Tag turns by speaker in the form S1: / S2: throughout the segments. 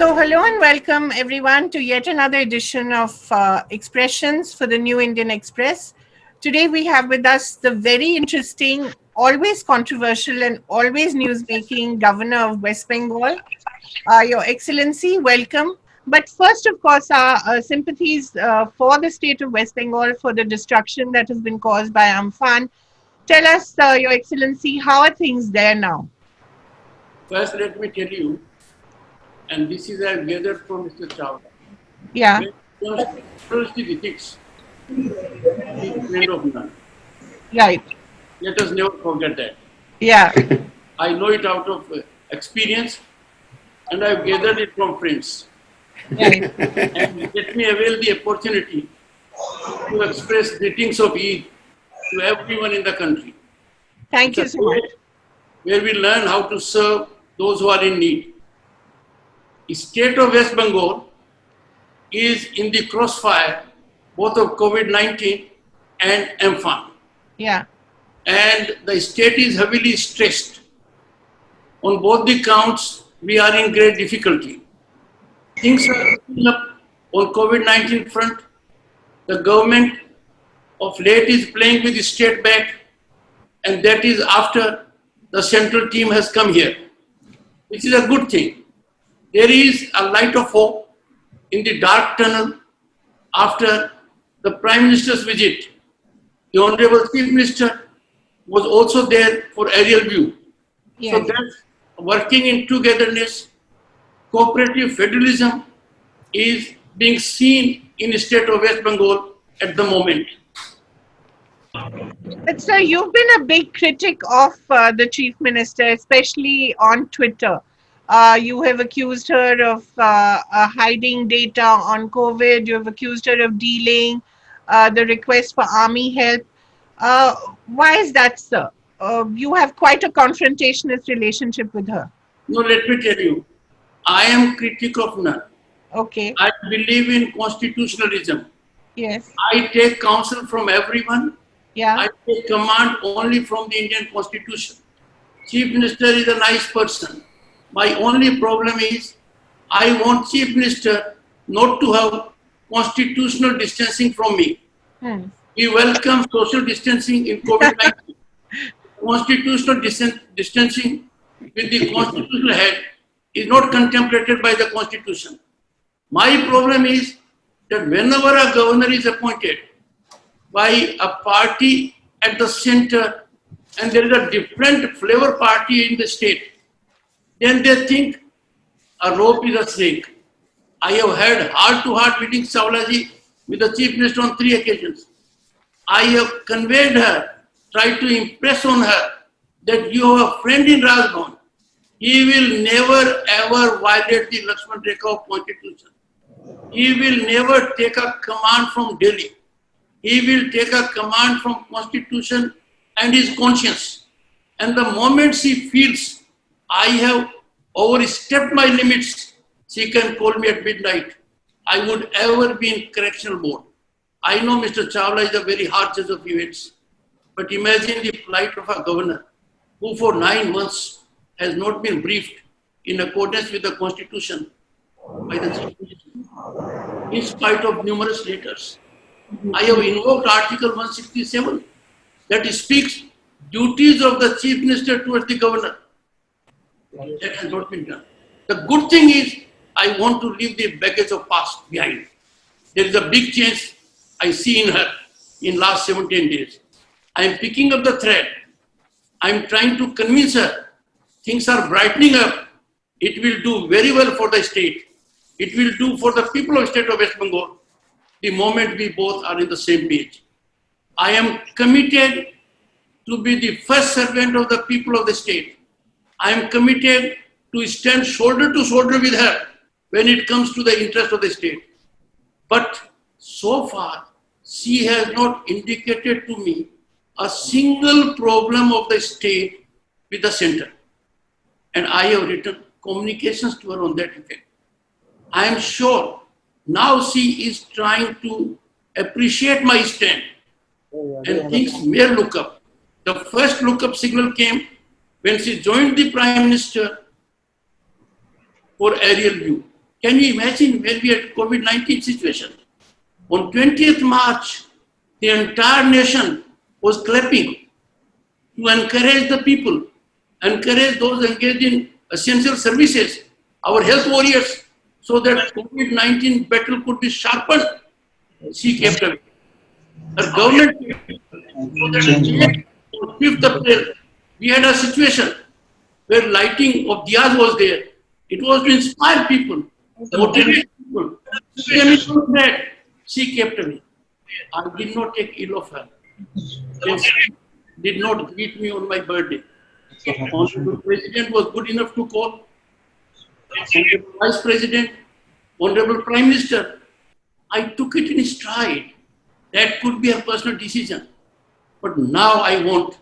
S1: So, hello and welcome everyone to yet another edition of Expressions for the New Indian Express. Today we have with us the very interesting, always controversial, and always news-making Governor of West Bengal, Your Excellency. Welcome. But first, of course, our sympathies for the state of West Bengal for the destruction that has been caused by Amphan. Tell us, Your Excellency, how are things there now?
S2: First, let me tell you, and this is I gathered from Mr. Chawla.
S1: Yeah.
S2: When it comes to pluralistic ethics, he is friend of none.
S1: Right.
S2: Let us never forget that.
S1: Yeah.
S2: I know it out of experience, and I've gathered it from friends.
S1: Right.
S2: And let me avail the opportunity to express greetings of Eid to everyone in the country.
S1: Thank you so much.
S2: Where we learn how to serve those who are in need. The state of West Bengal is in the crossfire both of COVID-19 and Amphan.
S1: Yeah.
S2: And the state is heavily stressed. On both the counts, we are in great difficulty. Things are looking up on COVID-19 front. The government of late is playing with the state back, and that is after the central team has come here, which is a good thing. There is a light of hope in the dark tunnel after the Prime Minister's visit. The Honorable Chief Minister was also there for aerial view.
S1: Yes.
S2: So that's working in togetherness. Cooperative federalism is being seen in the state of West Bengal at the moment.
S1: But sir, you've been a big critic of the Chief Minister, especially on Twitter. You have accused her of hiding data on COVID. You have accused her of delaying the request for army help. Why is that, sir? You have quite a confrontationist relationship with her.
S2: No, let me tell you, I am critic of none.
S1: Okay.
S2: I believe in constitutionalism.
S1: Yes.
S2: I take counsel from everyone.
S1: Yeah.
S2: I take command only from the Indian Constitution. Chief Minister is a nice person. My only problem is I want Chief Minister not to have constitutional distancing from me. We welcome social distancing in COVID-19. Constitutional distancing with the constitutional head is not contemplated by the Constitution. My problem is that whenever a governor is appointed by a party at the center and there is a different flavor party in the state, then they think a rope is a snake. I have had heart-to-heart meetings, Chawla ji, with the Chief Minister on 3 occasions. I have conveyed her, tried to impress on her that you have a friend in Rajbhavan. He will never ever violate the Lakshman Rekha of Constitution. He will never take a command from Delhi. He will take a command from Constitution and his conscience. And the moment she feels I have overstepped my limits, she can call me at midnight. I would ever be in correctional mode. I know Mr. Chawla is a very hard judge of events, but imagine the plight of a governor who for 9 months has not been briefed in accordance with the Constitution by the Chief Minister, in spite of numerous letters. I have invoked Article 167 that speaks duties of the Chief Minister towards the Governor. That has not been done. The good thing is I want to leave the baggage of past behind. There is a big change I see in her in last 17 days. I am picking up the thread. I am trying to convince her things are brightening up. It will do very well for the state. It will do for the people of the state of West Bengal the moment we both are in the same page. I am committed to be the first servant of the people of the state. I am committed to stand shoulder to shoulder with her when it comes to the interest of the state. But so far, she has not indicated to me a single problem of the state with the center. And I have written communications to her on that effect. I am sure now she is trying to appreciate my stand and things may look up. The first look up signal came when she joined the Prime Minister for aerial view. Can you imagine when we had COVID-19 situation? On 20th March, the entire nation was clapping to encourage the people, encourage those engaged in essential services, our health warriors, so that COVID-19 battle could be sharpened. She kept away. Her government, so that on 5th April, we had a situation where lighting of diyas was there. It was to inspire people, motivate people. She kept away. I did not take ill of her. She did not greet me on my birthday. Honorable President was good enough to call. Honorable Vice President, Honorable Prime Minister, I took it in stride. That could be a personal decision. But now I won't.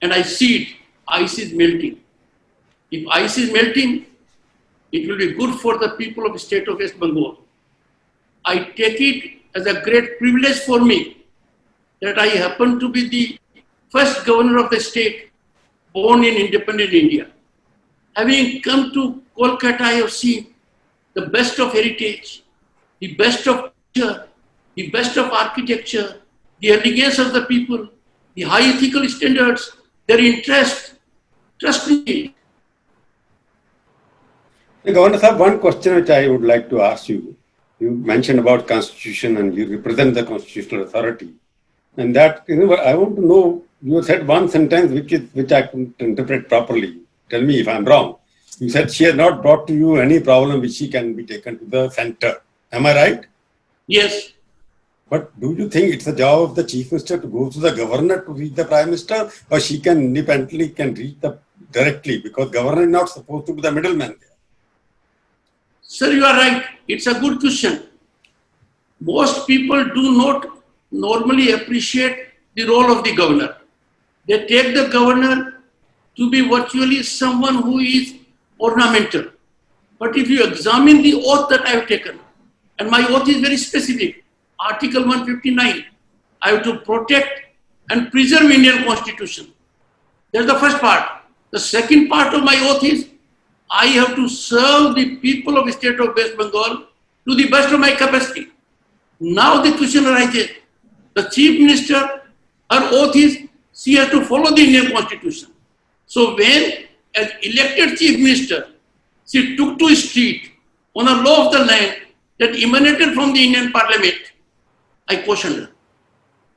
S2: And I see it. Ice is melting. If ice is melting, it will be good for the people of the state of West Bengal. I take it as a great privilege for me that I happen to be the first governor of the state born in independent India. Having come to Kolkata, I have seen the best of heritage, the best of culture, the best of architecture, the elegance of the people, the high ethical standards, their interest. Trust me.
S3: Governor Sahib, one question which I would like to ask you. You mentioned about constitution and you represent the constitutional authority. And that, I want to know, you said one sentence which I couldn't interpret properly. Tell me if I'm wrong. You said she has not brought to you any problem which she can be taken to the center. Am I right?
S2: Yes.
S3: But do you think it's the job of the Chief Minister to go to the Governor to reach the Prime Minister, or she can independently reach the directly, because Governor is not supposed to be the middleman there?
S2: Sir, you are right. It's a good question. Most people do not normally appreciate the role of the governor. They take the governor to be virtually someone who is ornamental. But if you examine the oath that I have taken, and my oath is very specific, Article 159, I have to protect and preserve Indian Constitution. That's the first part. The second part of my oath is, I have to serve the people of the state of West Bengal to the best of my capacity. Now the question arises, the Chief Minister, her oath is, she has to follow the Indian Constitution. So when, as elected Chief Minister, she took to a street on a law of the land that emanated from the Indian Parliament, I cautioned her.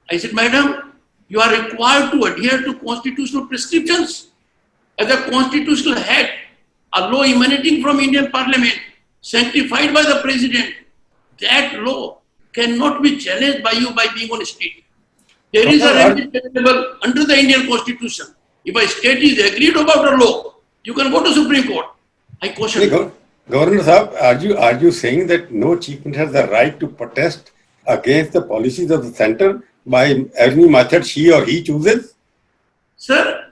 S2: I said, Madam, you are required to adhere to constitutional prescriptions. As a constitutional head, a law emanating from Indian Parliament, sanctified by the President, that law cannot be challenged by you by being on a street. There is a remedy available under the Indian Constitution. If a state is agreed about a law, you can go to Supreme Court. I caution you.
S3: Governor Sahab, are you saying that no chief minister has the right to protest against the policies of the center by any method she or he chooses?
S2: Sir,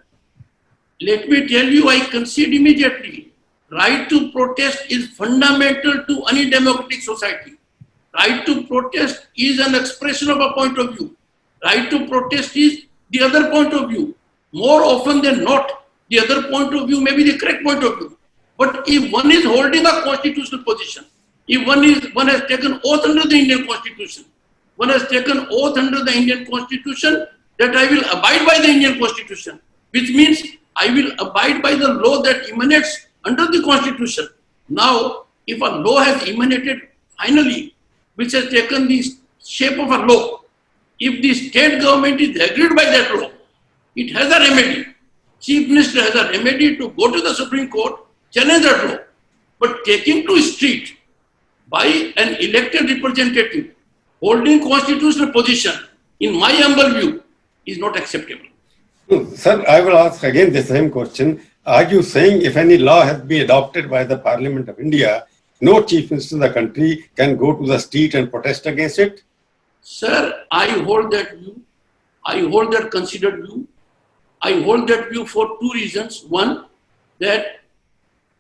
S2: let me tell you, I concede immediately. Right to protest is fundamental to any democratic society. Right to protest is an expression of a point of view. Right to protest is the other point of view. More often than not, the other point of view may be the correct point of view. But if one is holding a constitutional position, if one has taken oath under the Indian Constitution, one has taken oath under the Indian Constitution that I will abide by the Indian Constitution, which means I will abide by the law that emanates under the Constitution. Now, if a law has emanated finally, which has taken the shape of a law, if the state government is agreed by that law, it has a remedy. Chief Minister has a remedy to go to the Supreme Court, challenge that law. But taking to street by an elected representative holding constitutional position, in my humble view, is not acceptable.
S3: Sir, I will ask again the same question. Are you saying if any law has been adopted by the Parliament of India, no chief minister of the country can go to the street and protest against it?
S2: Sir, I hold that view. I hold that considered view. I hold that view for two reasons. One, that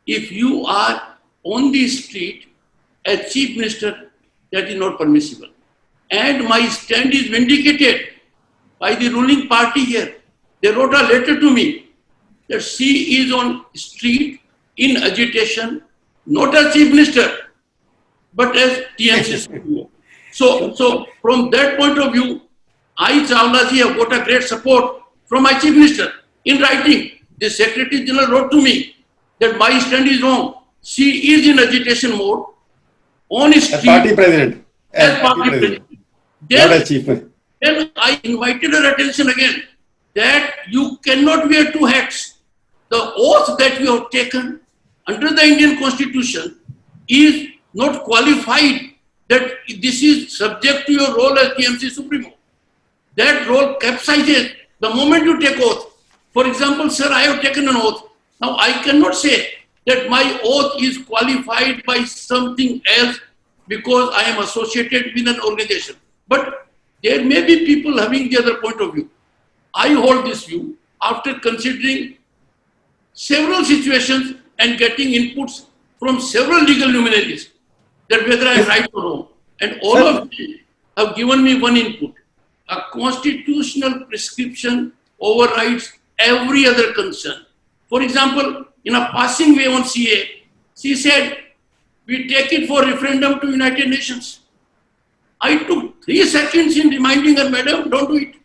S2: if you are on the street as chief minister, that is not permissible. And my stand is vindicated by the ruling party here. They wrote a letter to me that she is on street in agitation, not as chief minister, but as TMC Supremo. So from that point of view, I, Chawla ji, have got a great support from my Chief Minister. In writing, the Secretary General wrote to me that my stand is wrong. She is in agitation mode on his
S3: As party president.
S2: as party president.
S3: Not as chief.
S2: Then I invited her attention again that you cannot wear two hats. The oath that you have taken under the Indian Constitution is not qualified that this is subject to your role as TMC Supremo. That role capsizes the moment you take oath. For example, sir, I have taken an oath. Now I cannot say that my oath is qualified by something else because I am associated with an organization. But there may be people having the other point of view. I hold this view after considering several situations and getting inputs from several legal luminaries that whether I am right or wrong. And all of them have given me one input. A constitutional prescription overrides every other concern. For example, in a passing way on CA, she said, we take it for referendum to United Nations. I took 3 seconds in reminding her, madam, don't do it.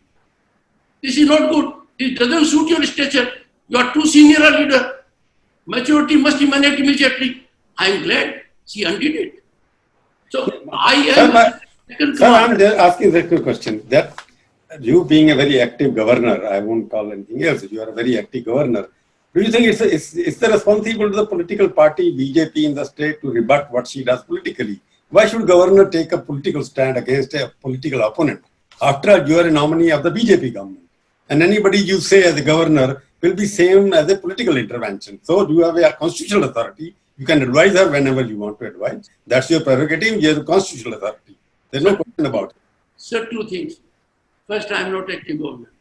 S2: This is not good. This doesn't suit your stature. You are too senior a leader. Majority must emanate immediately. I am glad she undid it. So I am...
S3: Sir, I'm just asking the question that you being a very active governor, I won't call anything else, you are a very active governor. Do you think it's the responsibility of the political party, BJP in the state to rebut what she does politically? Why should governor take a political stand against a political opponent? After all, you are a nominee of the BJP government. And anybody you say as a governor will be same as a political intervention. So you have a constitutional authority. You can advise her whenever you want to advise. That's your prerogative. You have a constitutional authority. There's no question about it.
S2: Sir, 2 things. First, I am not acting governor.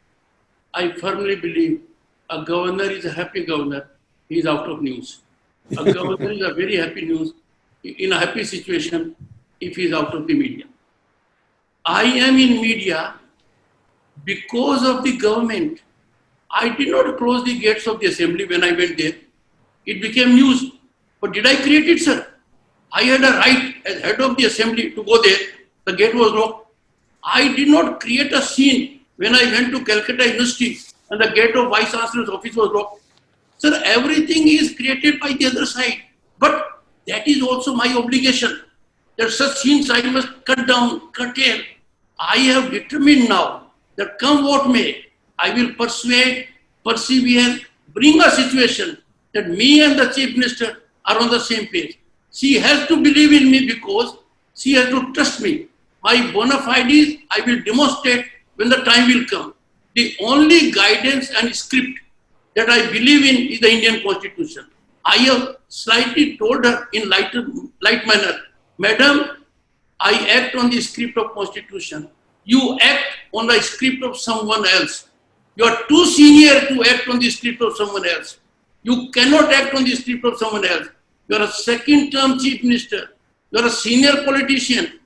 S2: I firmly believe a governor is a happy governor. He is out of news. A governor is a very happy news, in a happy situation if he is out of the media. I am in media because of the government. I did not close the gates of the assembly when I went there. It became news. But did I create it, sir? I had a right as head of the assembly to go there. The gate was locked. I did not create a scene when I went to Calcutta University and the gate of Vice Chancellor's office was locked. Sir, everything is created by the other side. But that is also my obligation. That such scenes I must cut down, curtail. I have determined now that come what may, I will persuade, persevere, bring a situation that me and the Chief Minister are on the same page. She has to believe in me because she has to trust me. My bona fides I will demonstrate when the time will come. The only guidance and script that I believe in is the Indian Constitution. I have slightly told her in light manner, Madam, I act on the script of Constitution. You act on the script of someone else. You are too senior to act on the script of someone else. You cannot act on the script of someone else. You are a second-term Chief Minister. You are a senior politician.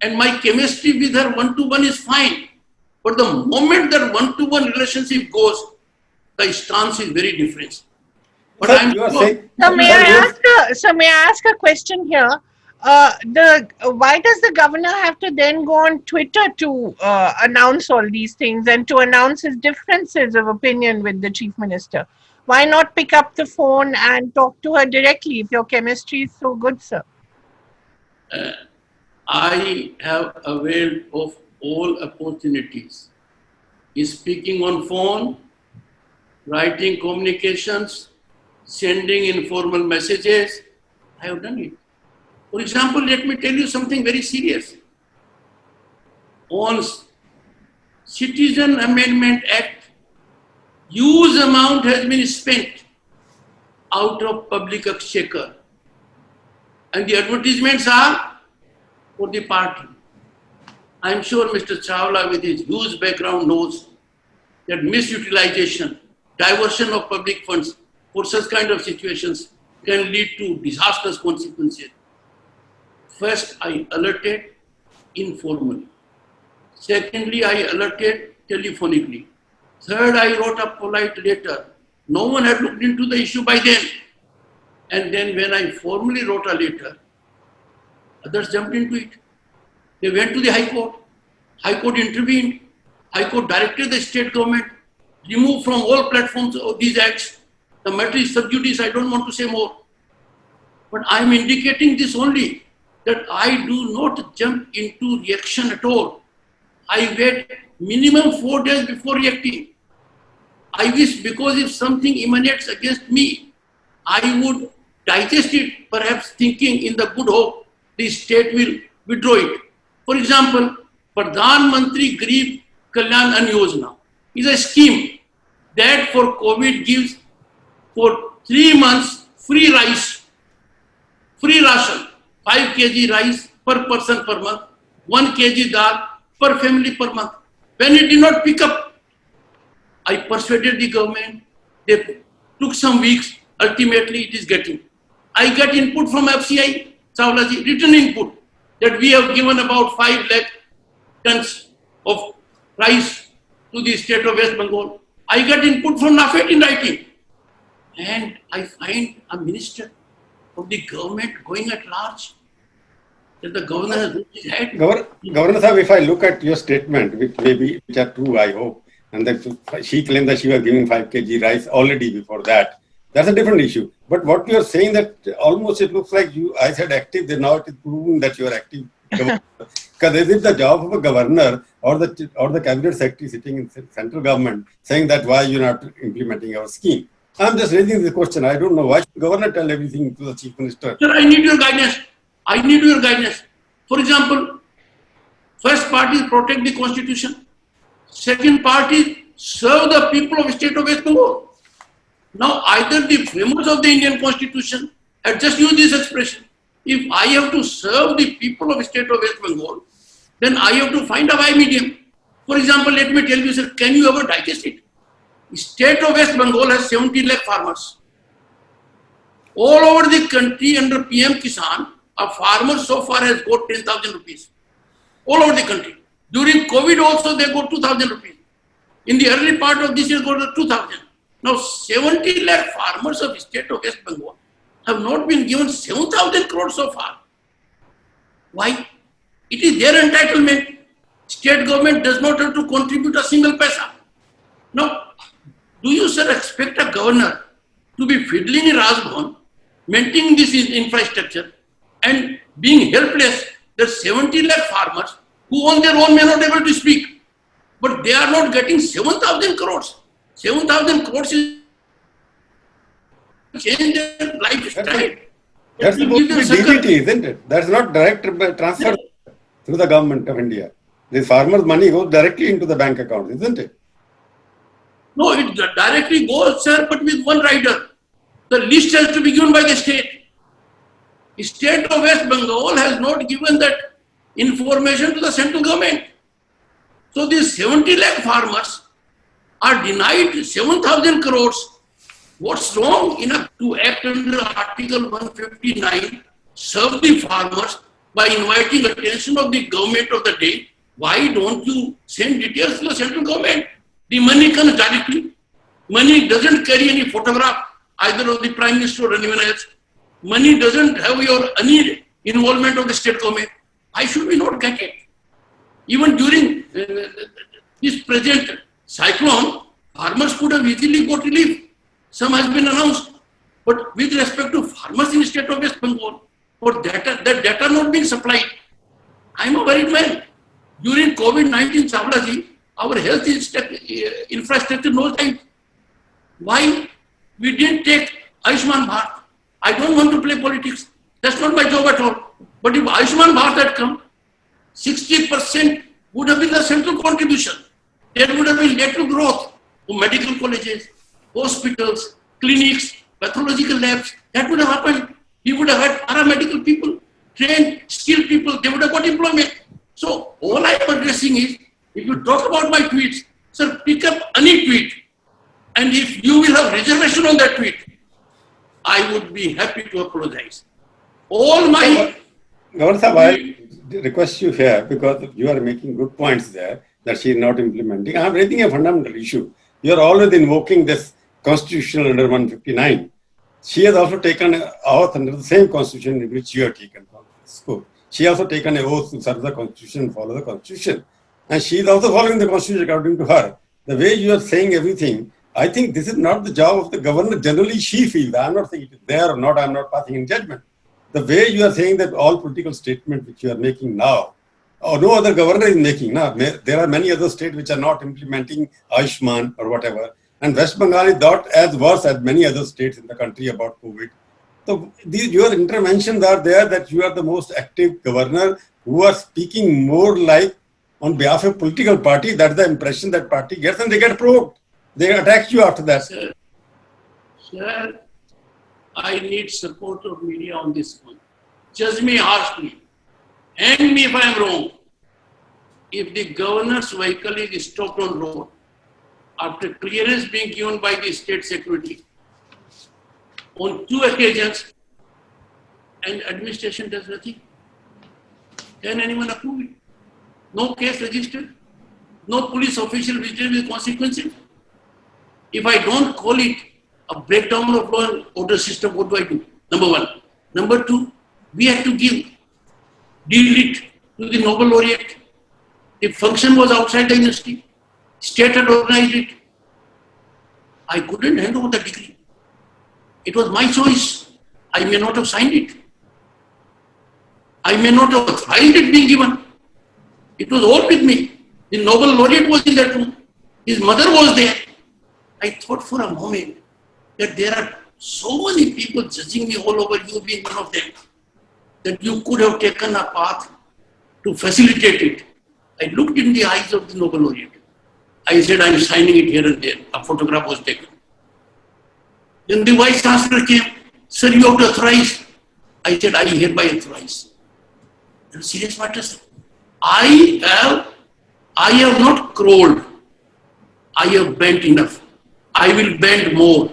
S2: And my chemistry with her one-to-one is fine. But the moment that one-to-one relationship goes, the stance is very different. But
S3: Sir, you are saying,
S1: So may I ask a question here? Why does the governor have to then go on Twitter to announce all these things and to announce his differences of opinion with the Chief Minister? Why not pick up the phone and talk to her directly if your chemistry is so good, sir?
S2: I have availed of all opportunities. Speaking on phone, writing communications, sending informal messages, I have done it. For example, let me tell you something very serious. On Citizen Amendment Act, huge amount has been spent out of public exchequer. And the advertisements are for the party. I am sure Mr. Chawla with his huge background knows that misutilization, diversion of public funds for such kind of situations can lead to disastrous consequences. First, I alerted informally. Secondly, I alerted telephonically. Third, I wrote a polite letter. No one had looked into the issue by then. And then when I formally wrote a letter, Others jumped into it. They went to the High Court. High Court intervened. High Court directed the state government, remove from all platforms of these acts. The matter is sub judice, I don't want to say more. But I am indicating this only, that I do not jump into reaction at all. I wait minimum 4 days before reacting. I wish, because if something emanates against me, I would digest it, perhaps thinking in the good hope the state will withdraw it. For example, Pradhan Mantri Garib Kalyan Ann Yojana is a scheme that for COVID gives for 3 months free rice, free ration, 5 kg rice per person per month, 1 kg dal per family per month. When it did not pick up, I persuaded the government. They took some weeks. Ultimately, it is getting. I get input from FCI, Chawla ji, written input, that we have given about 5 lakh tons of rice to the state of West Bengal. I get input from NAFED in writing. And I find a minister of the government going at large, that the governor has looked his head.
S3: Governor Sahib, if I look at your statement, which are true, I hope, and that she claimed that she was giving 5 kg rice already before that, that's a different issue. But what you are saying, that almost it looks like I said active, then now it is proven that you are active. Because is it the job of a governor or the cabinet secretary sitting in central government saying that why you are not implementing our scheme? I'm just raising the question. I don't know. Why should the governor tell everything to the chief minister?
S2: Sir, I need your guidance. I need your guidance. For example, first part is protect the constitution. Second part is serve the people of the state of West Bengal. Now, either the framers of the Indian constitution have just used this expression. If I have to serve the people of the state of West Bengal, then I have to find a Y medium. For example, let me tell you, sir, can you ever digest it? The state of West Bengal has 17 lakh farmers. All over the country under PM Kisan, a farmer so far has got 10,000 rupees. All over the country. During COVID also they got 2,000 rupees. In the early part of this year got 2,000. Now 70 lakh farmers of the state of West Bengal have not been given 7,000 crores so far. Why? It is their entitlement. State government does not have to contribute a single paisa. Now, do you, sir, expect a governor to be fiddling in Rajbhavan, maintaining this infrastructure, and being helpless that 70 lakh farmers who on their own may not be able to speak, but they are not getting 7,000 crores. 7,000 crores is change their lifestyle.
S3: That's supposed to be DBT, isn't it? That's not direct transfer through the government of India. The farmer's money goes directly into the bank account, isn't it?
S2: No, it directly goes, sir, but with one rider. The list has to be given by the state. The state of West Bengal has not given that information to the central government. So these 70 lakh farmers are denied 7,000 crores. What's wrong to act under Article 159, serve the farmers by inviting attention of the government of the day? Why don't you send details to the central government? The money comes directly. Money doesn't carry any photograph either of the Prime Minister or anyone else. Money doesn't have any involvement of the state government. Why should we not get it? Even during this present cyclone, farmers could have easily got relief. Some has been announced. But with respect to farmers in the state of West Bengal, for that data not being supplied, I am a worried man. During COVID-19, Chawla ji, our health infrastructure nosedive. Why we didn't take Ayushman Bharat? I don't want to play politics. That's not my job at all. But if Ayushman Bharat had come, 60% would have been the central contribution. There would have been lateral growth of medical colleges, hospitals, clinics, pathological labs. That would have happened. We would have had paramedical people, trained, skilled people. They would have got employment. So all I am addressing is, if you talk about my tweets, sir, pick up any tweet. And if you will have reservation on that tweet, I would be happy to apologize. All my...
S3: Governor Sahib, I request you here, because you are making good points there that she is not implementing. I am raising a fundamental issue. You are always invoking this constitutional under 159. She has also taken oath under the same constitution in which you are taken from school. She also taken an oath to serve the constitution and follow the constitution. And she is also following the constitution according to her. The way you are saying everything, I think this is not the job of the governor. Generally, she feels. I am not saying it is there or not. I am not passing in judgment. The way you are saying that all political statements which you are making now, or no other governor is making. Now, there are many other states which are not implementing Ayushman or whatever. And West Bengal is not as worse as many other states in the country about COVID. So your interventions are there that you are the most active governor who are speaking more like on behalf of political party. That's the impression that party gets, and they get provoked. They attack you after that.
S2: Sir, I need support of media on this one. Judge me harshly. Hang me if I am wrong. If the governor's vehicle is stopped on road, after clearance being given by the state security, on 2 occasions, and administration does nothing, can anyone approve it? No case registered, no police official visited with consequences. If I don't call it a breakdown of law and order system, what do I do? Number one. Number two, we have to deal it to the Nobel laureate. The function was outside the university. State had organized it. I couldn't hand over the degree. It was my choice. I may not have signed it. I may not have authorized it being given. It was all with me. The Nobel laureate was in that room. His mother was there. I thought for a moment that there are so many people judging me all over, you being one of them, that you could have taken a path to facilitate it. I looked in the eyes of the Nobel laureate. I said, I'm signing it here and there. A photograph was taken. Then the vice chancellor came. Sir, you have to authorize. I said, I hereby authorize. And serious matters. I have not crawled. I have bent enough. I will bend more.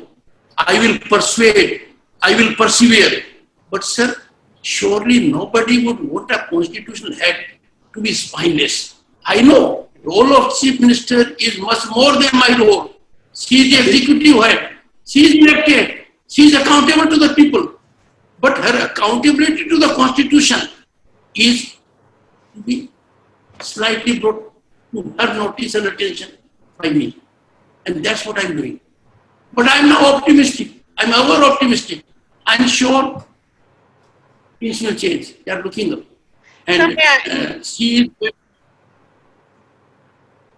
S2: I will persuade. I will persevere. But sir, surely nobody would want a constitutional head to be spineless. I know role of chief minister is much more than my role. She is the executive head. She is elected. She is accountable to the people. But her accountability to the constitution is to be slightly brought to her notice and attention by me. And that's what I'm doing. But I'm now optimistic. I'm ever optimistic. I'm sure things will change. They are looking up. And she is...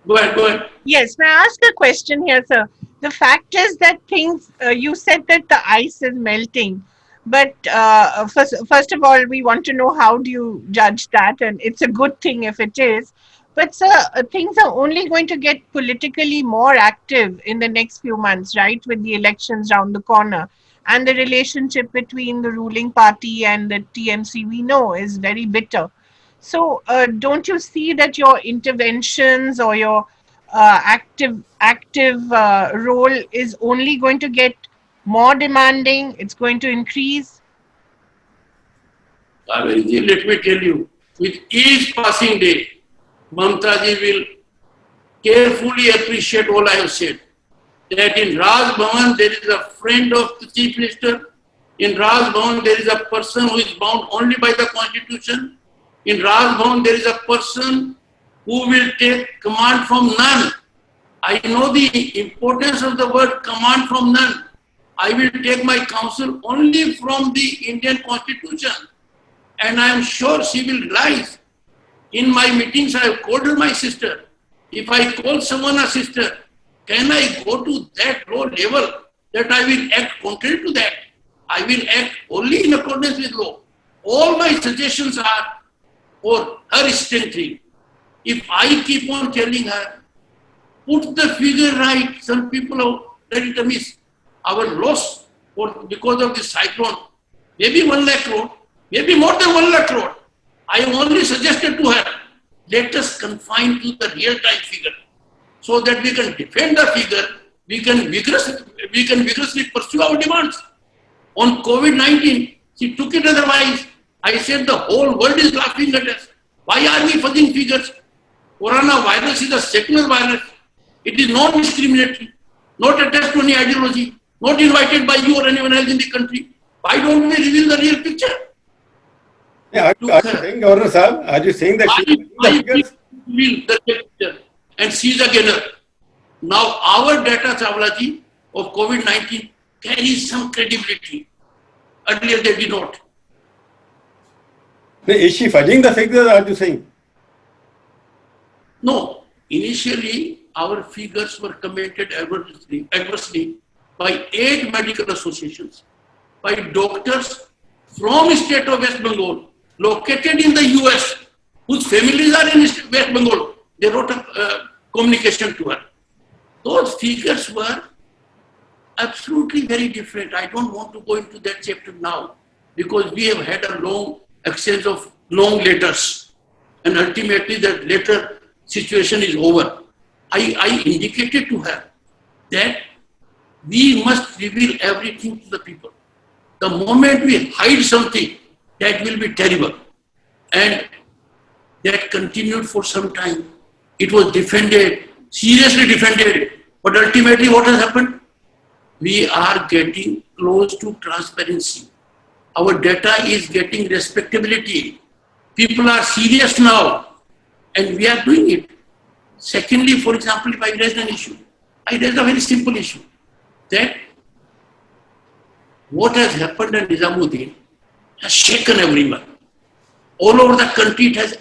S2: Go ahead.
S1: Yes, may I ask a question here, sir? The fact is that things, you said that the ice is melting. But first of all, we want to know how do you judge that? And it's a good thing if it is. But sir, things are only going to get politically more active in the next few months, right? With the elections round the corner. And the relationship between the ruling party and the TMC, we know, is very bitter. So don't you see that your interventions or your active role is only going to get more demanding? It's going to increase?
S2: Kaveree, let me tell you, with each passing day, Mamtaji will carefully appreciate all I have said. That in Raj Bhavan there is a friend of the Chief Minister. In Raj Bhavan there is a person who is bound only by the Constitution. In Raj Bhavan there is a person who will take command from none. I know the importance of the word command from none. I will take my counsel only from the Indian Constitution. And I am sure she will realize. In my meetings, I have called her my sister. If I call someone a sister, can I go to that low level that I will act contrary to that? I will act only in accordance with law. All my suggestions are for her strengthening. If I keep on telling her, put the figure right, some people have read it amiss. Our loss because of this cyclone, maybe 1 lakh crore, maybe more than 1 lakh crore. I only suggested to her, let us confine to the real-time figure so that we can defend the figure, we can vigorously pursue our demands. On COVID-19, she took it otherwise. I said the whole world is laughing at us. Why are we fudging figures? Coronavirus is a secular virus. It is non-discriminatory, not attached to any ideology, not invited by you or anyone else in the country. Why don't we reveal the real picture?
S3: Yeah,
S2: took
S3: are you
S2: her.
S3: saying, Governor Sahab, are you saying that she
S2: I
S3: the figures?
S2: will the picture and she's a gainer. Now our data, Chawla ji, of COVID-19 carries some credibility. Earlier they did not.
S3: Is she fudging the figures, are you saying?
S2: No, initially our figures were commented adversely by 8 medical associations, by doctors from state of West Bengal, located in the US, whose families are in West Bengal. They wrote a communication to her. Those figures were absolutely very different. I don't want to go into that chapter now because we have had a long exchange of long letters, and ultimately that letter situation is over. I indicated to her that we must reveal everything to the people. The moment we hide something, that will be terrible. And that continued for some time. It was defended, seriously defended. But ultimately what has happened? We are getting close to transparency. Our data is getting respectability. People are serious now, and we are doing it. Secondly, for example, if I raise an issue, I raise a very simple issue, that what has happened in Nizamuddin has shaken everyone. All over the country it has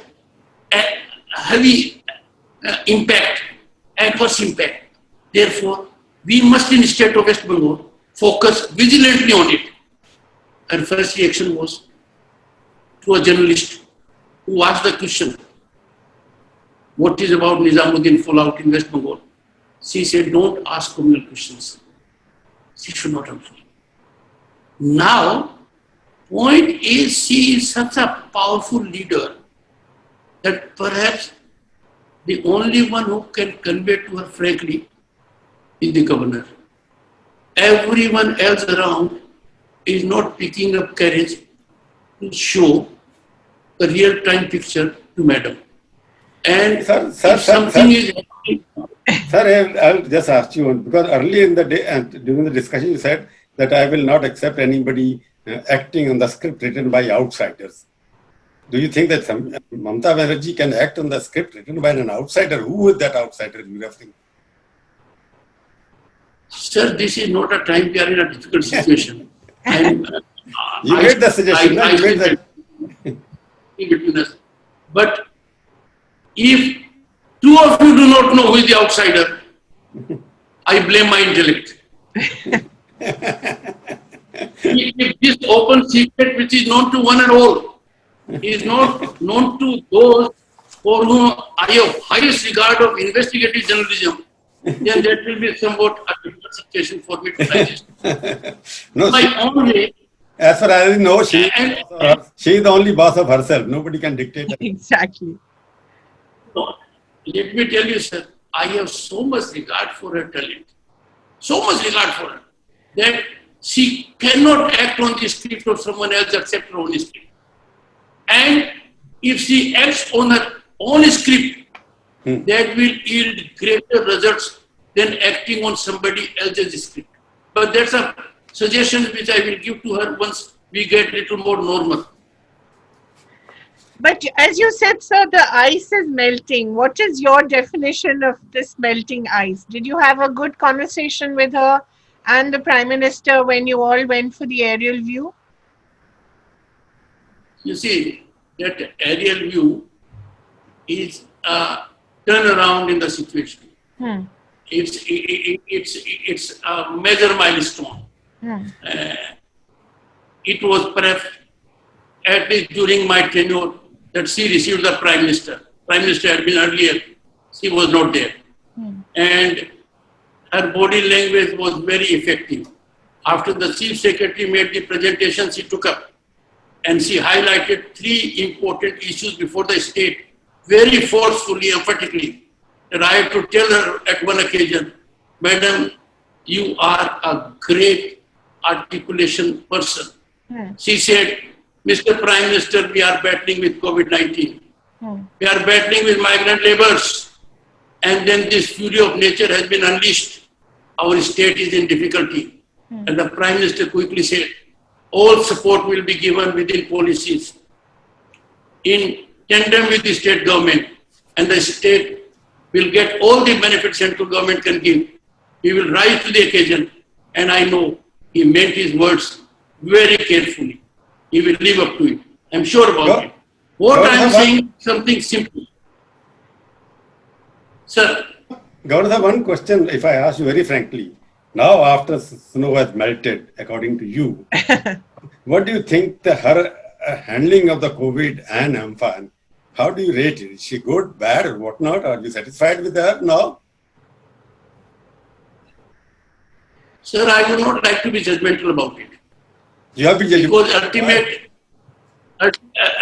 S2: a heavy impact, adverse impact. Therefore, we must in the state of West Bengal focus vigilantly on it. Her first reaction was to a journalist who asked the question, what is about Nizamuddin fallout in West Bengal? She said, don't ask communal questions. She should not answer. Now, point is, she is such a powerful leader that perhaps the only one who can convey to her frankly is the governor. Everyone else around is not picking up courage to show the real-time picture to madam. And if something is happening...
S3: Sir, I'll just ask you, because earlier in the day and during the discussion you said that I will not accept anybody acting on the script written by outsiders. Do you think that Mamata Banerjee can act on the script written by an outsider? Who is that outsider you referring?
S2: Sir, this is not a time we are in a difficult situation. And,
S3: you made the suggestion. You made the...
S2: between us. But if two of you do not know who is the outsider, I blame my intellect. If this open secret, which is known to one and all, is not known to those for whom I have highest regard of investigative journalism, then that will be somewhat a difficult situation for me to digest.
S3: No,
S2: my own way.
S3: As far as I know, she is the only boss of herself. Nobody can dictate.
S1: Exactly.
S2: No, let me tell you, sir, I have so much regard for her talent, so much regard for her, that she cannot act on the script of someone else except her own script. And if she acts on her own script, that will yield greater results than acting on somebody else's script. But that's a suggestion which I will give to her once we get a little more normal.
S1: But as you said, sir, the ice is melting. What is your definition of this melting ice? Did you have a good conversation with her and the Prime Minister when you all went for the aerial view?
S2: You see, that aerial view is a turnaround in the situation. It's a major milestone. It was perhaps, at least during my tenure, that she received the Prime Minister. Prime Minister had been earlier, she was not there. And her body language was very effective. After the Chief Secretary made the presentation, she took up and she highlighted 3 important issues before the state, very forcefully, emphatically. And I had to tell her at one occasion, Madam, you are a great articulation person. She said, Mr. Prime Minister, we are battling with COVID-19. We are battling with migrant laborers. And then this fury of nature has been unleashed. Our state is in difficulty. And the Prime Minister quickly said, all support will be given within policies. in tandem with the state government, and the state will get all the benefits central government can give. He will rise to the occasion, and I know he meant his words very carefully. He will live up to it. I'm sure about it. What I am saying, something simple. Sir.
S3: Governor, one question, if I ask you very frankly. Now, after snow has melted, according to you, what do you think her handling of the COVID and Amphan? How do you rate it? Is she good, bad, or whatnot? Are you satisfied with her now?
S2: Sir, I would not like to be judgmental about it.
S3: You have to judge.
S2: Because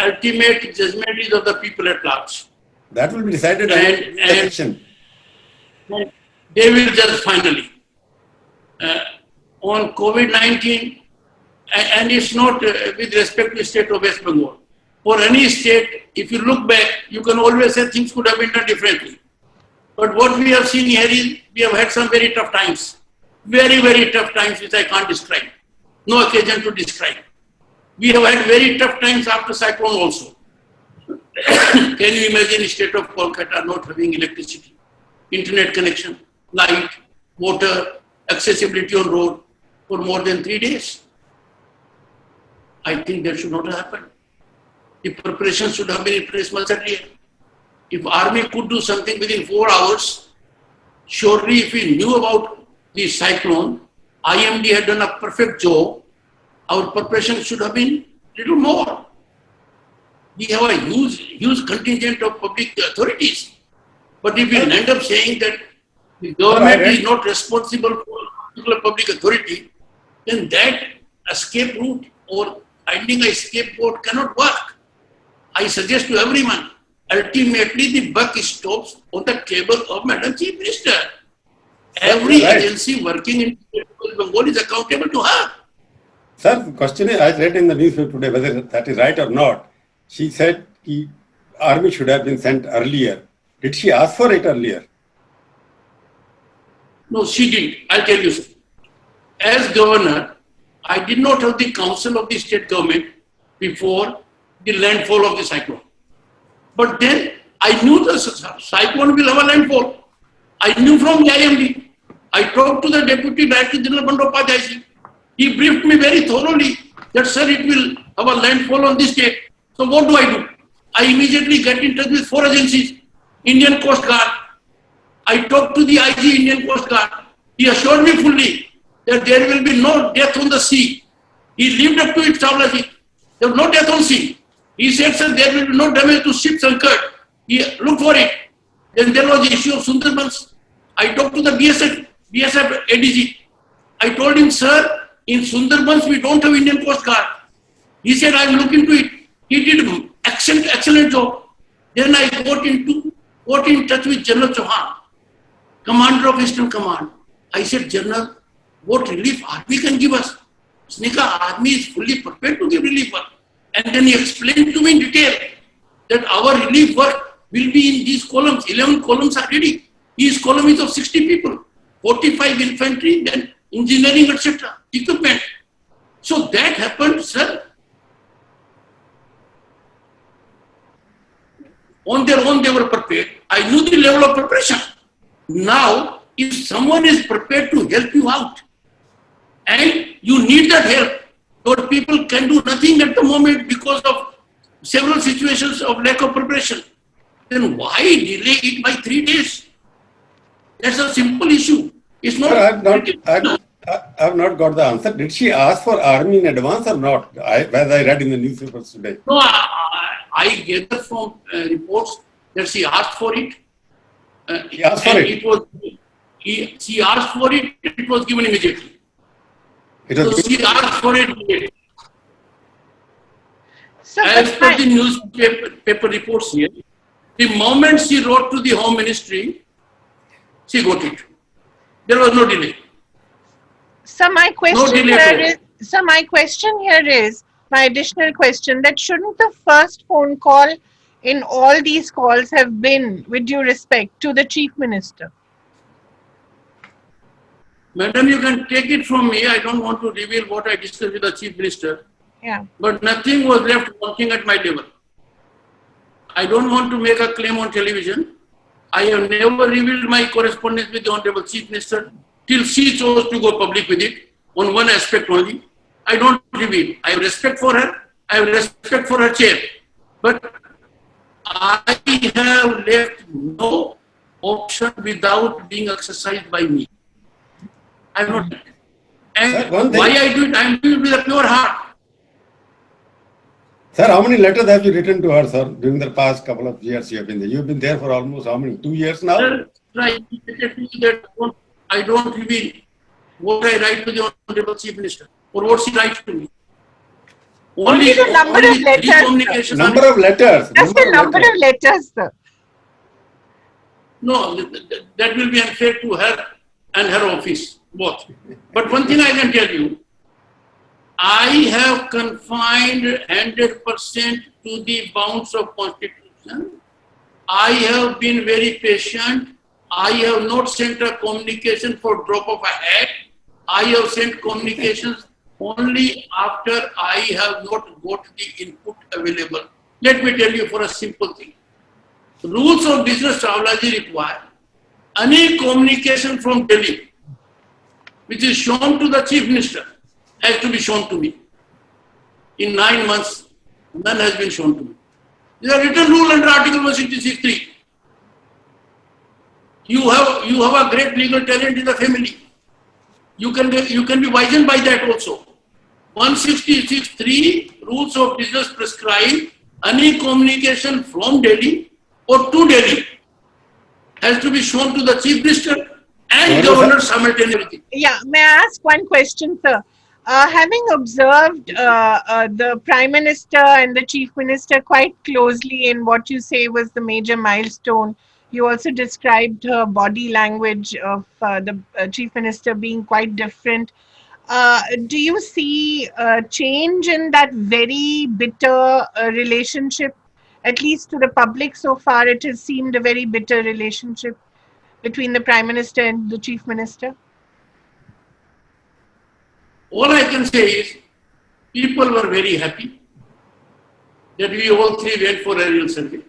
S2: ultimate judgment is of the people at large.
S3: That will be decided in the election.
S2: And they will judge finally. On COVID-19, and it's not with respect to the state of West Bengal. For any state, if you look back, you can always say things could have been done differently. But what we have seen here is, we have had some very tough times. Very, very tough times which I can't describe. No occasion to describe. We have had very tough times after cyclone also. Can you imagine the state of Kolkata not having electricity, internet connection, light, water, accessibility on road for more than 3 days? I think that should not have happened. The preparation should have been in place much earlier. If army could do something within 4 hours, surely if we knew about the cyclone, IMD had done a perfect job, our preparation should have been little more. We have a huge contingent of public authorities. But if we end up saying that the government is not responsible for a particular public authority, then that escape route or finding a scapegoat cannot work. I suggest to everyone, ultimately the buck stops on the table of Madam Chief Minister. Every agency working in Bengal is accountable to her.
S3: Sir, the question is, I read in the newspaper today, whether that is right or not. She said the army should have been sent earlier. Did she ask for it earlier?
S2: No, she didn't. I'll tell you, sir. As governor, I did not have the counsel of the state government before the landfall of the cyclone. But then I knew the cyclone will have a landfall. I knew from the IMD. I talked to the Deputy Director General Bandoppadhyay. He briefed me very thoroughly that, sir, it will have a landfall on this date. So what do? I immediately get in touch with 4 agencies. Indian Coast Guard. I talked to the IG Indian Coast Guard. He assured me fully that there will be no death on the sea. He lived up to it, Chawla ji. There was no death on sea. He said, sir, there will be no damage to ships anchored. He looked for it. Then there was the issue of Sundarbans. I talked to the BSF ADG. I told him, sir, in Sundarbans we don't have Indian Coast Guard. He said, I will look into it. He did excellent job. Then I got in touch with General Chauhan, Commander of Eastern Command. I said, General, what relief army can give us? Snika, army is fully prepared to give relief work. And then he explained to me in detail that our relief work will be in these columns. 11 columns are ready. Each column is of 60 people, 45 infantry, then engineering, etc., equipment. So that happened, sir. On their own, they were prepared. I knew the level of preparation. Now, if someone is prepared to help you out and you need that help, or people can do nothing at the moment because of several situations of lack of preparation, then why delay it by 3 days? That's a simple issue. It's not.
S3: I have not got the answer. Did she ask for army in advance or not? As I read in the newspapers today.
S2: No, I gathered from reports that she asked for it.
S3: She asked for it.
S2: She asked for it. It was given immediately. She asked for it immediately. As per the newspaper reports here, the moment she wrote to the Home Ministry, she got it. There was no delay.
S1: So my question here is, my additional question, that shouldn't the first phone call in all these calls have been, with due respect, to the Chief Minister?
S2: Madam, you can take it from me. I don't want to reveal what I discussed with the Chief Minister.
S1: Yeah.
S2: But nothing was left wanting at my level. I don't want to make a claim on television. I have never revealed my correspondence with the Honorable Chief Minister till she chose to go public with it on one aspect only. I don't reveal. I have respect for her. I have respect for her chair. But I have left no option without being exercised by me. I have not. And why I do it? I am doing it with a pure heart.
S3: Sir, how many letters have you written to her, sir, during the past couple of years you have been there? You've been there for almost how many? 2 years now?
S2: Sir, I don't reveal what I write to the Honorable Chief Minister or what she writes to me.
S1: Only the number of letters.
S3: Number of letters.
S1: Just the number of letters, sir.
S2: No, that will be unfair to her and her office, both. But one thing I can tell you, I have confined 100% to the bounds of Constitution. I have been very patient. I have not sent a communication for drop of a hat. I have sent communications only after I have not got the input available. Let me tell you for a simple thing. Rules of business Chawla require any communication from Delhi which is shown to the Chief Minister has to be shown to me. In 9 months, none has been shown to me. This is a written rule under Article 166(3). You have a great legal talent in the family. You can be wizened by that also. 166(3) rules of business prescribe any communication from Delhi or to Delhi has to be shown to the Chief Minister and Governor simultaneously.
S1: Yeah, may I ask one question, sir? Having observed the Prime Minister and the Chief Minister quite closely in what you say was the major milestone, you also described her body language of the Chief Minister being quite different. Do you see a change in that very bitter relationship? At least to the public so far, it has seemed a very bitter relationship between the Prime Minister and the Chief Minister.
S2: All I can say is, people were very happy that we all three went for aerial survey.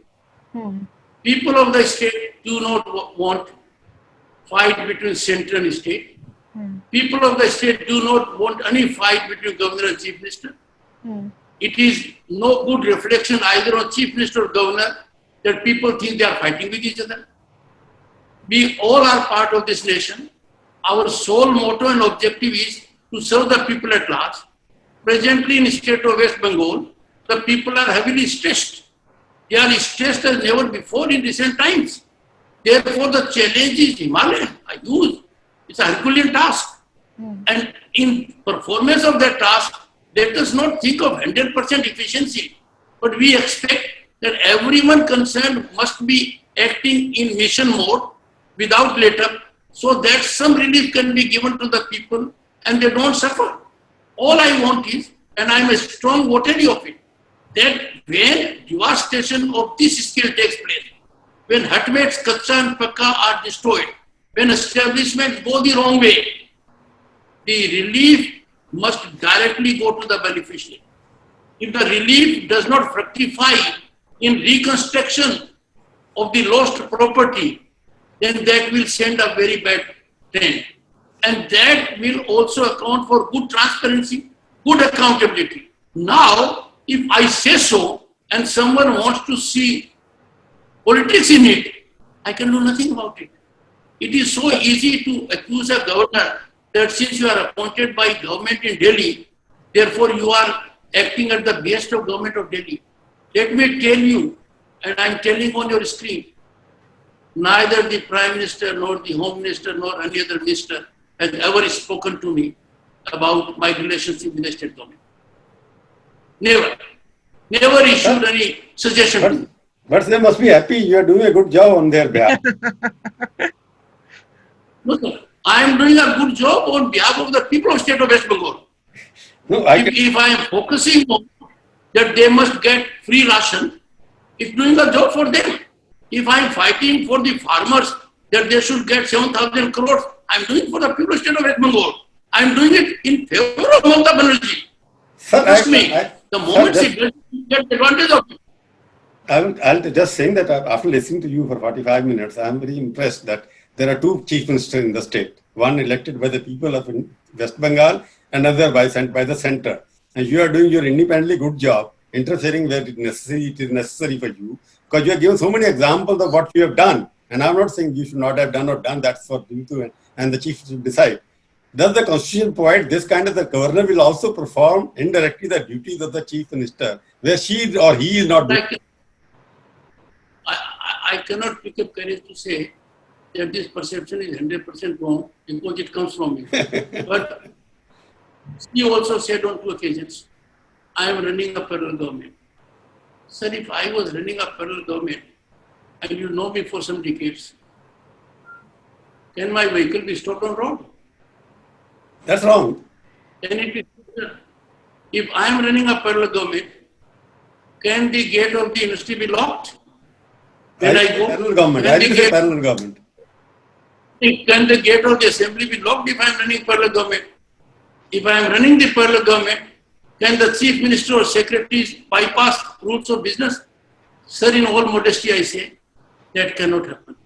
S2: People of the state do not want fight between centre and state. People of the state do not want any fight between Governor and Chief Minister. It is no good reflection either on Chief Minister or Governor that people think they are fighting with each other. We all are part of this nation. Our sole motto and objective is to serve the people at large. Presently in the state of West Bengal, the people are heavily stressed. They are stressed as never before in recent times. Therefore, the challenge is Himalayan. It's a Herculean task. And in performance of that task, let us not think of 100% efficiency, but we expect that everyone concerned must be acting in mission mode without let-up so that some relief can be given to the people and they don't suffer. All I want is, and I am a strong votary of it, that when devastation of this scale takes place, when hutmates, kacha and pakka are destroyed, when establishments go the wrong way, the relief must directly go to the beneficiary. If the relief does not fructify in reconstruction of the lost property, then that will send a very bad trend. And that will also account for good transparency, good accountability. Now, if I say so and someone wants to see politics in it, I can do nothing about it. It is so easy to accuse a governor that since you are appointed by government in Delhi, therefore you are acting at the behest of government of Delhi. Let me tell you, and I am telling on your screen, neither the Prime Minister nor the Home Minister nor any other minister has ever spoken to me about my relationship with the state government. Never. Never issued any suggestion to me.
S3: But they must be happy you are doing a good job on their behalf.
S2: No, sir. I am doing a good job on behalf of the people of state of West Bengal.
S3: No,
S2: if I am focusing on that they must get free ration, it's doing a job for them. If I am fighting for the farmers that they should get 7,000 crores, I am doing for the people of state of West Bengal. I am doing it in favor of Mamata Banerjee. Trust me, the moment she gets advantage of it.
S3: I'll just saying that after listening to you for 45 minutes, I'm very impressed that there are two chief ministers in the state. One elected by the people of West Bengal, another sent by the center. And you are doing your independently good job, interfering where it is necessary for you, because you have given so many examples of what you have done. And I'm not saying you should not have done or done. That's for you to and the chief to decide. Does the constitution provide this kind of the governor will also perform indirectly the duties of the chief minister, where she or he is not doing?
S2: I cannot pick up courage to say that this perception is 100% wrong because it comes from me. But he also said on 2 occasions, I am running a parallel government. Sir, if I was running a parallel government and you know me for some decades, can my vehicle be stopped on road?
S3: That's wrong.
S2: Can it be? If I am running a parallel government, can the gate of the university be locked? When I go,
S3: parallel government. I didn't say parallel government.
S2: Can the gate of the assembly be locked if I am running parallel government? If I am running the parallel government, can the chief minister or secretaries bypass rules of business? Sir, in all modesty, I say that cannot happen.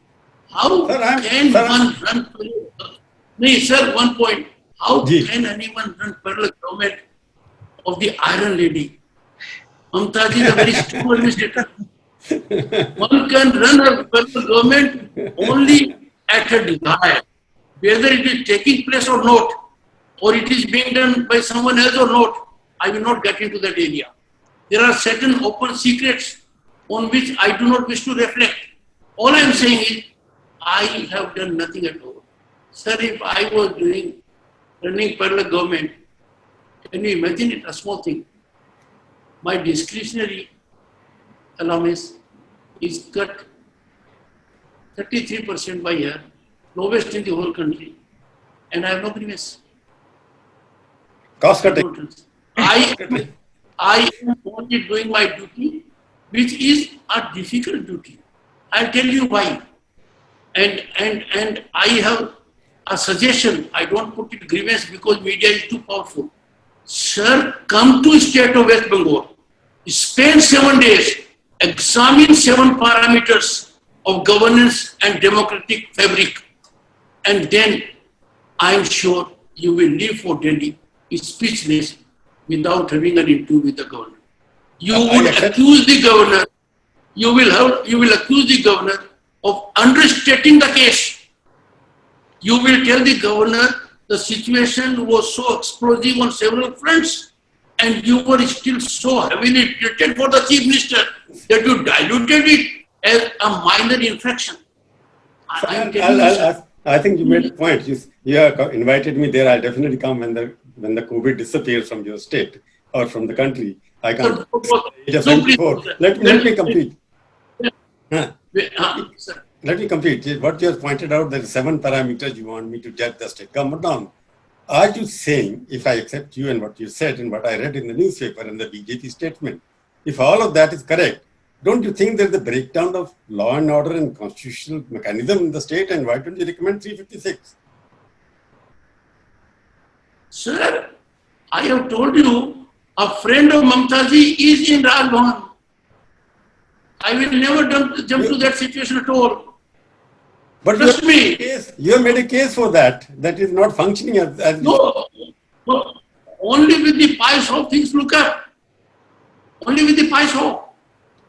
S2: How can one run parallel government? No, sir, one point. How can anyone run parallel government of the Iron Lady? Mamta ji is a very strong administrator. One can run a parallel government only at a desire, whether it is taking place or not, or it is being done by someone else or not. I will not get into that area. There are certain open secrets on which I do not wish to reflect. All I am saying is, I have done nothing at all. Sir, if I was running parallel government, can you imagine it? A small thing. My discretionary allowance is cut 33% by year, lowest in the whole country, and I have no grievance.
S3: Cost cutting.
S2: I am only doing my duty, which is a difficult duty. I'll tell you why. And I have a suggestion. I don't put it grievance because media is too powerful. Sir, come to state of West Bengal. Spend 7 days. Examine 7 parameters of governance and democratic fabric. And then I am sure you will leave for Delhi speechless without having an interview with the governor. You would accuse the governor, you will accuse the governor of understating the case. You will tell the governor the situation was so explosive on several fronts and you were still so heavily treated for the chief minister that you diluted it as a minor infraction.
S3: I think you made a point. You have invited me there. I'll definitely come when the COVID disappears from your state or from the country. I can't. Let me complete. Let me complete. What you have pointed out, there are 7 parameters you want me to judge the state. Come down. Are you saying, if I accept you and what you said and what I read in the newspaper and the BJP statement, if all of that is correct, don't you think there's a breakdown of law and order and constitutional mechanism in the state, and why don't you recommend 356?
S2: Sir, I have told you, a friend of Mamtaji is in Raj Bhavan. I will never jump to that situation at all.
S3: But trust me. You have made a case for that. That is not functioning as
S2: no, only with the pious hope things look up. Only with the pious hope.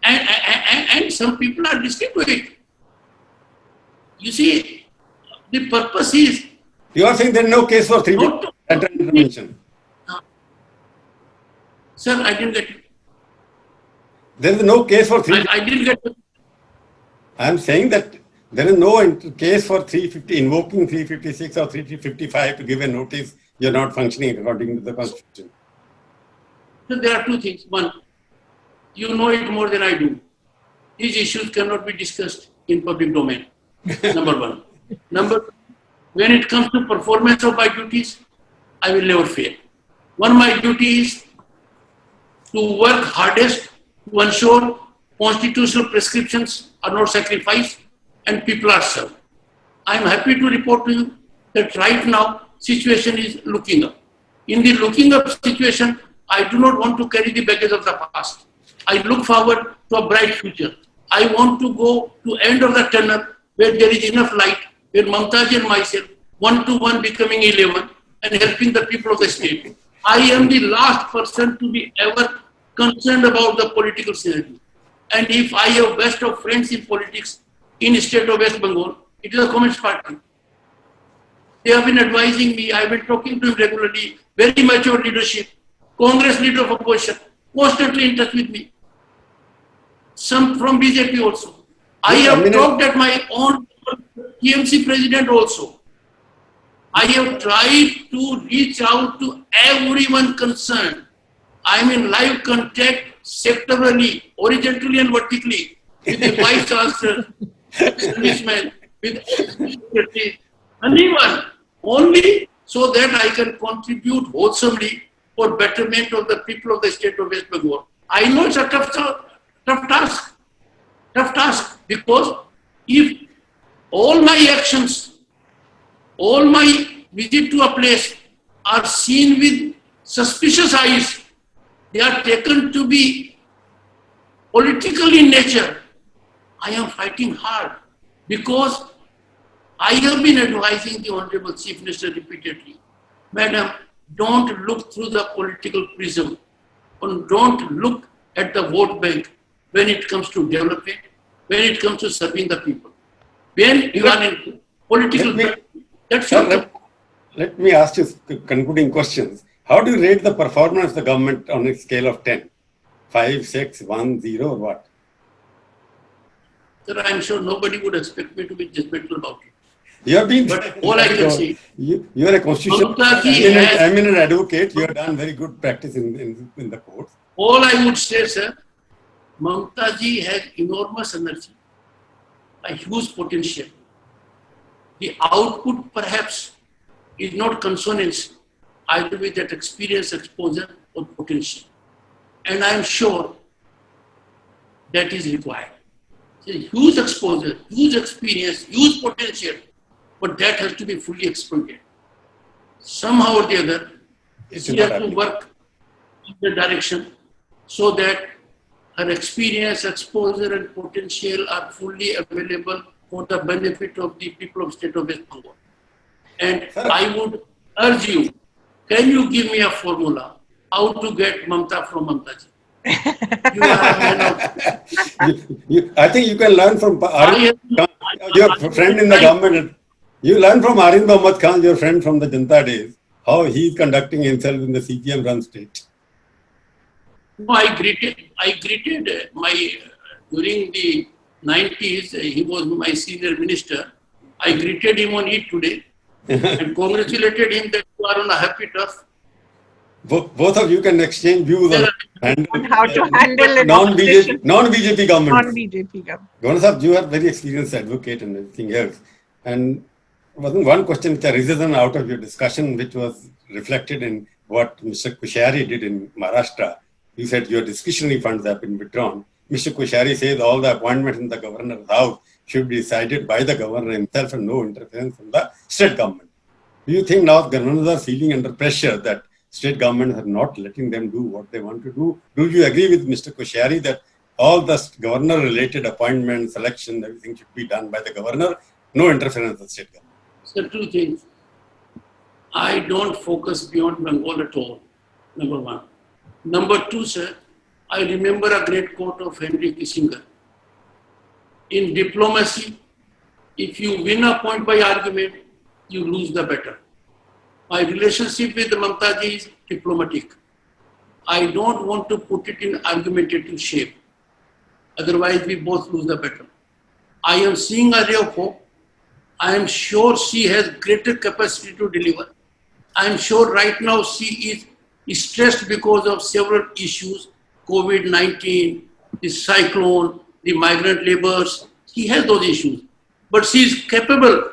S2: And some people are listening to it. You see, the purpose is...
S3: You are saying there is no case for 3 intervention.
S2: Sir, I didn't get it.
S3: There is no case for 3...
S2: I didn't get it.
S3: I am saying that there is no case for 350, invoking 356 or 355 to give a notice you are not functioning according to the Constitution.
S2: So there are 2 things. One, you know it more than I do. These issues cannot be discussed in public domain. Number 1. Number 2, when it comes to performance of my duties, I will never fail. One, my duty is to work hardest to ensure constitutional prescriptions are not sacrificed and people are served. I am happy to report to you that right now situation is looking up. In the looking up situation, I do not want to carry the baggage of the past. I look forward to a bright future. I want to go to end of the tunnel where there is enough light, where Mamtaji and myself, 1 to 1 becoming 11 and helping the people of the state. I am the last person to be ever concerned about the political scenario. And if I have best of friends in politics in the state of West Bengal, it is the Communist Party. They have been advising me, I have been talking to him regularly, very mature leadership, Congress leader of opposition, constantly in touch with me. Some from BJP also. I have talked at my own TMC president also. I have tried to reach out to everyone concerned. I am in live contact sectorally, horizontally and vertically with the vice chancellor, servicemen, with anyone, only so that I can contribute wholesomely for betterment of the people of the state of West Bengal. I know it's a tough task, because if all my actions, all my visit to a place are seen with suspicious eyes, they are taken to be political in nature, I am fighting hard, because I have been advising the Honorable Chief Minister repeatedly, Madam, don't look through the political prism, and don't look at the vote bank when it comes to development, when it comes to serving the people. When you are in political,
S3: let me ask you concluding questions. How do you rate the performance of the government on a scale of 10? 5, 6, 1, 0, or what?
S2: Sir, I am sure nobody would expect me to be judgmental about it.
S3: You have been,
S2: but all I can say,
S3: you are a constitutional eminent advocate. You have done very good practice in the courts.
S2: All I would say, sir, Mamtaji has enormous energy, a huge potential. The output perhaps is not consonance either with that experience, exposure or potential. And I am sure that is required. So huge exposure, huge experience, huge potential, but that has to be fully exploited. Somehow or the other, she has to work in the direction so that her experience, exposure and potential are fully available for the benefit of the people of state of West Bengal. And I would urge you, can you give me a formula how to get Mamta from Mamtaji? You are a man of...
S3: I think you can learn from your friend in the government. You learn from Arvind Mohammad Khan, your friend from the Janta days, how he is conducting himself in the CPM run state.
S2: No, I greeted during the 90s, he was my senior minister. I greeted him on Eid today and congratulated him that you are on a happy turf.
S3: Both of you can exchange views
S1: on how to handle a
S3: non-BJP government.
S1: Non-BJP government.
S3: Governor Sahab, you are very experienced advocate and everything else. And wasn't one question which arisen out of your discussion, which was reflected in what Mr. Koshari did in Maharashtra. He said your discretionary funds have been withdrawn. Mr. Koshari says all the appointments in the governor's house should be decided by the governor himself and no interference from the state government. Do you think now governors are feeling under pressure that state governments are not letting them do what they want to do? Do you agree with Mr. Koshari that all the governor-related appointments, selection, everything should be done by the governor, no interference of the state government?
S2: So two things. I don't focus beyond Bengal at all, number one. Number two, sir, I remember a great quote of Henry Kissinger. In diplomacy, if you win a point by argument, you lose the battle. My relationship with Mamtaji is diplomatic. I don't want to put it in argumentative shape. Otherwise, we both lose the battle. I am seeing a ray of hope. I am sure she has greater capacity to deliver. I am sure right now she is stressed because of several issues, COVID-19, the cyclone, the migrant laborers. She has those issues. But she is capable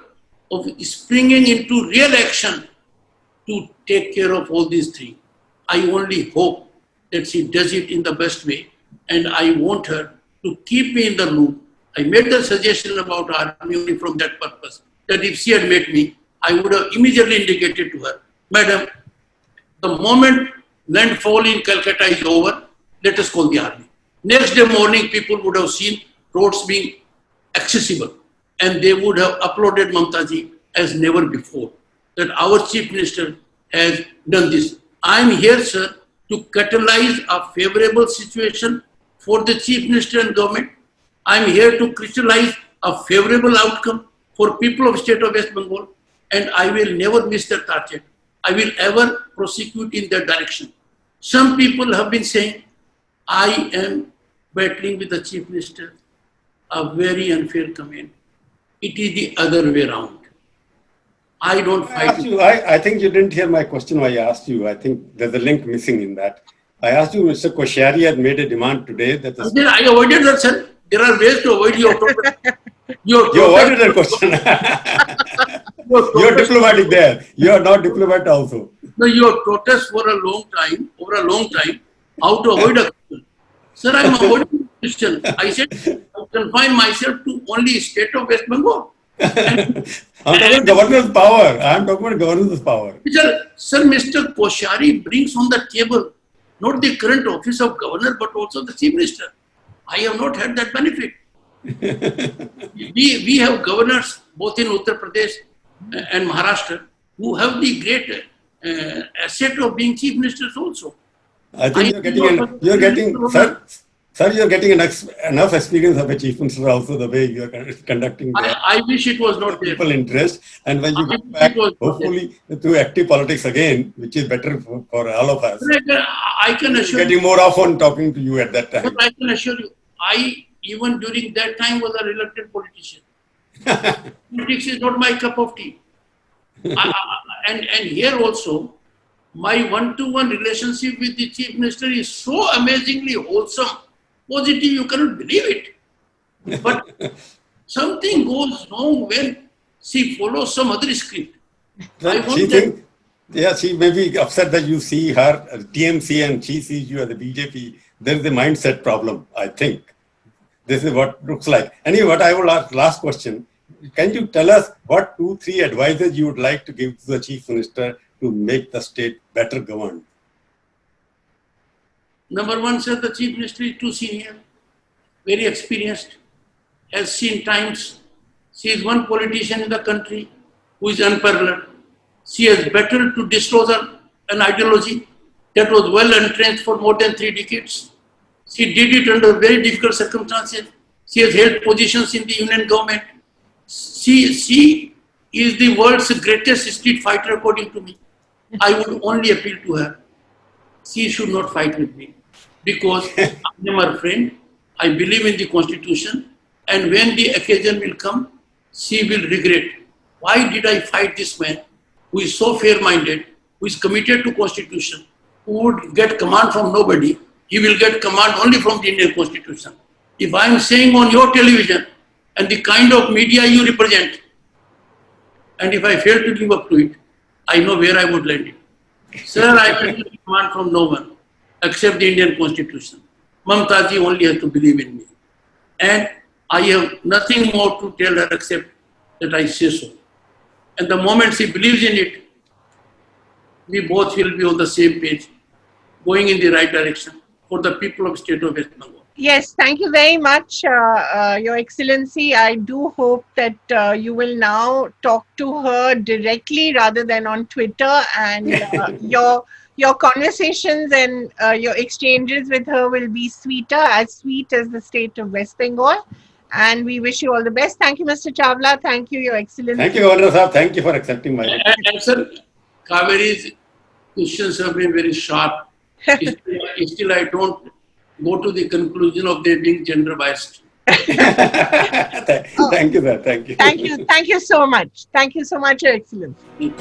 S2: of springing into real action to take care of all these things. I only hope that she does it in the best way, and I want her to keep me in the loop. I made the suggestion about army only from that purpose, that if she had met me, I would have immediately indicated to her, Madam, the moment landfall in Calcutta is over, let us call the army. Next day morning, people would have seen roads being accessible, and they would have uploaded Mamtaji as never before, that our Chief Minister has done this. I am here, sir, to catalyze a favorable situation for the Chief Minister and government. I am here to crystallize a favorable outcome for people of state of West Bengal, and I will never miss that target. I will ever prosecute in that direction. Some people have been saying, I am battling with the Chief Minister, a very unfair comment. It is the other way around. I don't fight.
S3: I think you didn't hear my question when I asked you. I think there's a link missing in that. I asked you, Mr. Koshari had made a demand today that
S2: I avoided that, sir. There are ways to avoid your protest.
S3: You avoided that question. You're diplomatic there. You are not diplomat also.
S2: No, your protest for a long time, how to avoid a question. Sir, I'm avoiding the question. I said, I confine myself to only state of West Bengal.
S3: I'm talking about governor's power. I'm talking about governor's power.
S2: Sir, Mr. Koshari brings on the table not the current office of governor, but also the chief minister. I have not had that benefit. we have governors both in Uttar Pradesh and Maharashtra who have the great asset of being chief ministers also.
S3: I think you're getting enough experience of a chief minister also, the way you are conducting.
S2: I wish it was not there.
S3: People interest, and when you get back, hopefully to active politics again, which is better for all of us.
S2: I can assure
S3: getting more often talking to you at that time.
S2: But I can assure you, I even during that time was a reluctant politician. Politics is not my cup of tea. And here also, my one-to-one relationship with the chief minister is so amazingly wholesome, positive, you cannot believe it. But something goes wrong when she follows some other script.
S3: She may be upset that you see her as TMC and she sees you as a BJP. There is a mindset problem, I think. This is what it looks like. Anyway, what I will ask, last question. Can you tell us what 2-3 advices you would like to give to the Chief Minister to make the state better governed?
S2: Number one, sir, the Chief Minister is too senior, very experienced, has seen times. She is one politician in the country who is unparalleled. She has battled to disclose an ideology that was well entrenched for more than 3 decades. She did it under very difficult circumstances. She has held positions in the union government. She is the world's greatest street fighter, according to me. I would only appeal to her. She should not fight with me because I am her friend. I believe in the Constitution, and when the occasion will come, she will regret. Why did I fight this man who is so fair-minded, who is committed to Constitution, who would get command from nobody? He will get command only from the Indian Constitution. If I am saying on your television and the kind of media you represent, and if I fail to live up to it, I know where I would land it. Sir, I will get command from no one except the Indian Constitution. Mamtaji only has to believe in me. And I have nothing more to tell her except that I say so. And the moment she believes in it, we both will be on the same page, going in the right direction for the people of state of West Bengal.
S1: Yes, thank you very much, Your Excellency. I do hope that you will now talk to her directly rather than on Twitter, and your conversations and your exchanges with her will be sweeter, as sweet as the state of West Bengal. And we wish you all the best. Thank you, Mr. Chawla. Thank you, Your Excellency.
S3: Thank you, Governor Sahab. Thank you for accepting my request.
S2: And sir, Kaveree's questions have been very sharp. Still, I don't go to the conclusion of their being gender biased.
S3: Thank you, sir. Thank you.
S1: Thank you. Thank you so much. Thank you so much, Your Excellency.